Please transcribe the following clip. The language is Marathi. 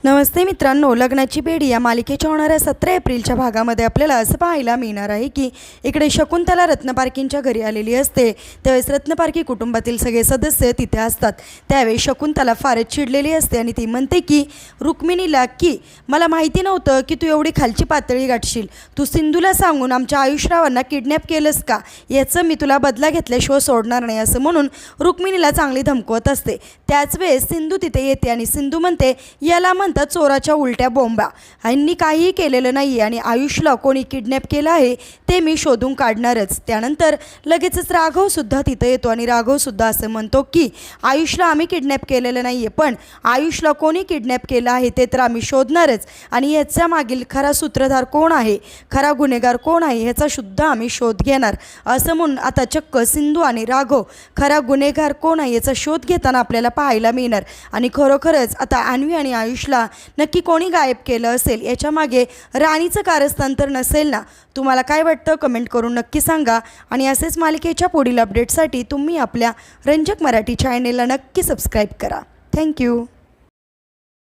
नमस्ते मित्रांनो, लग्नाची बेडी या मालिकेच्या होणाऱ्या 17 एप्रिलच्या भागामध्ये आपल्याला असं पाहायला मिळणार आहे की इकडे शकुंतला रत्नपारखींच्या घरी आलेली असते। त्यावेळेस रत्नपारखी कुटुंबातील सगळे सदस्य तिथे असतात। त्यावेळेस शकुंतला फारच चिडलेली असते आणि ती म्हणते की रुक्मिणीला की मला माहिती नव्हतं की तू एवढी खालची पातळी गाठशील। तू सिंधूला सांगून आमच्या आयुषरावांना किडनॅप केलंस का, याचं मी तुला बदला घेतल्याशिवाय सोडणार नाही, असं म्हणून रुक्मिणीला चांगली धमकवत असते। त्याच वेळेस सिंधू तिथे येते आणि सिंधू म्हणते याला म्हणतात चोराच्या उलट्या बोंबा, यांनी काहीही केलेलं नाही आणि आयुषला कोणी किडनॅप केलं आहे ते मी शोधून काढणारच। त्यानंतर लगेचच राघवसुद्धा तिथे येतो आणि राघवसुद्धा असं म्हणतो की आयुषला आम्ही किडनॅप केलेलं नाही आहे, पण आयुषला कोणी किडनॅप केलं आहे ते तर आम्ही शोधणारच आणि याच्या मागील खरा सूत्रधार कोण आहे, खरा गुन्हेगार कोण आहे ह्याचा सुद्धा आम्ही शोध घेणार, असं म्हणून आता चक्क सिंधू आणि राघव खरा गुन्हेगार कोण आहे याचा शोध घेताना आपल्याला पाहायला मिळणार। आणि खरोखरच आता अन्वी आणि आयुषला नक्की कोणी गायब केलं असेल, याच्या मागे राणीचं कारस्थान तर नसेल ना? तुम्हाला काय वाटतं कमेंट करून नक्की सांगा आणि असेच मालिकेच्या पुढील अपडेटसाठी तुम्ही आपल्या रंजक मराठी चॅनेलला नक्की सबस्क्राईब करा। थँक्यू।